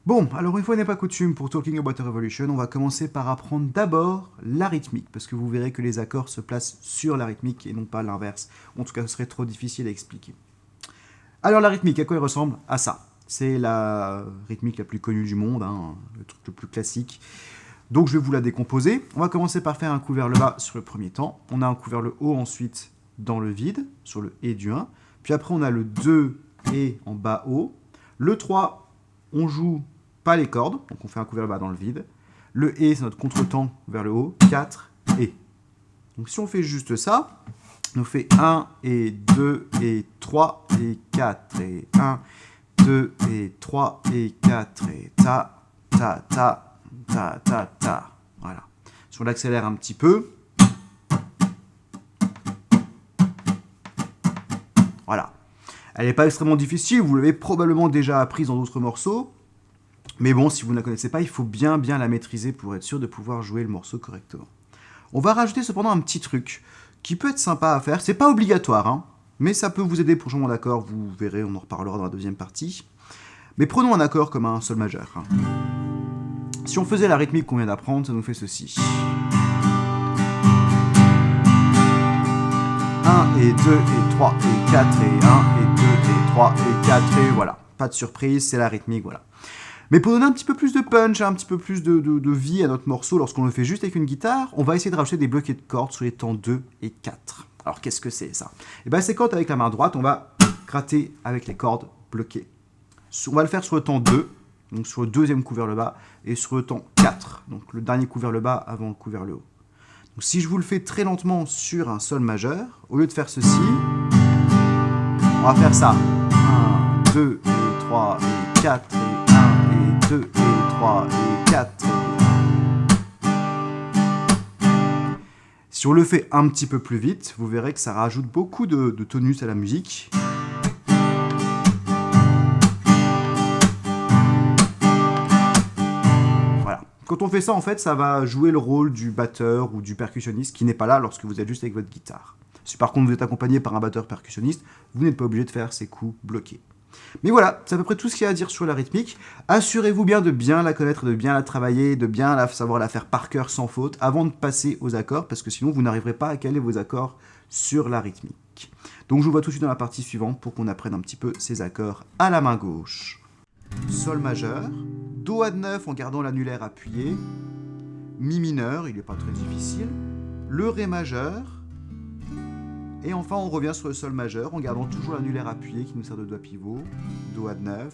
Bon, alors une fois n'est pas coutume pour Talking About a Revolution, on va commencer par apprendre d'abord la rythmique, parce que vous verrez que les accords se placent sur la rythmique et non pas l'inverse. En tout cas, ce serait trop difficile à expliquer. Alors la rythmique, à quoi elle ressemble? À ça. C'est la rythmique la plus connue du monde, hein, le truc le plus classique. Donc je vais vous la décomposer. On va commencer par faire un coup vers le bas sur le premier temps. On a un coup vers le haut ensuite dans le vide, sur le Et du 1. Puis après on a le 2 Et en bas haut. Le 3, on joue pas les cordes, donc on fait un coup vers le bas dans le vide. Le Et, c'est notre contretemps vers le haut. 4 Et. Donc si on fait juste ça, on fait 1 et 2 et 3 et 4 et 1, 2 et 3 et 4 et ta, ta, ta, ta, ta, ta. Voilà. Si on l'accélère un petit peu, voilà. Elle n'est pas extrêmement difficile, vous l'avez probablement déjà apprise dans d'autres morceaux. Mais bon, si vous ne la connaissez pas, il faut bien la maîtriser pour être sûr de pouvoir jouer le morceau correctement. On va rajouter cependant un petit truc qui peut être sympa à faire. C'est pas obligatoire, hein, mais ça peut vous aider pour le changement d'accord. Vous verrez, on en reparlera dans la deuxième partie. Mais prenons un accord comme un sol majeur. Hein. Si on faisait la rythmique qu'on vient d'apprendre, ça nous fait ceci. 1 et 2 et 3 et 4 et 1 et 2 et 3 et 4 et voilà. Pas de surprise, c'est la rythmique, voilà. Mais pour donner un petit peu plus de punch, un petit peu plus de vie à notre morceau lorsqu'on le fait juste avec une guitare, on va essayer de rajouter des bloqués de cordes sur les temps 2 et 4. Alors qu'est-ce que c'est ça? Et bien c'est quand avec la main droite, on va gratter avec les cordes bloquées. On va le faire sur le temps 2, donc sur le deuxième coup vers le bas, et sur le temps 4, donc le dernier coup vers le bas avant le coup vers le haut. Donc si je vous le fais très lentement sur un sol majeur, au lieu de faire ceci, on va faire ça. 1, 2 et 3 et 4 et 1 et 2 et 3 et 4 et 1. Si on le fait un petit peu plus vite, vous verrez que ça rajoute beaucoup de tonus à la musique. Quand on fait ça, en fait, ça va jouer le rôle du batteur ou du percussionniste qui n'est pas là lorsque vous êtes juste avec votre guitare. Si par contre vous êtes accompagné par un batteur percussionniste, vous n'êtes pas obligé de faire ces coups bloqués. Mais voilà, c'est à peu près tout ce qu'il y a à dire sur la rythmique. Assurez-vous bien de bien la connaître, de bien la travailler, de bien savoir la faire par cœur sans faute avant de passer aux accords, parce que sinon vous n'arriverez pas à caler vos accords sur la rythmique. Donc je vous vois tout de suite dans la partie suivante pour qu'on apprenne un petit peu ces accords à la main gauche. Sol majeur, Do à 9 en gardant l'annulaire appuyé, Mi mineur, il n'est pas très difficile, le Ré majeur, et enfin on revient sur le Sol majeur en gardant toujours l'annulaire appuyé qui nous sert de doigt pivot, Do à 9,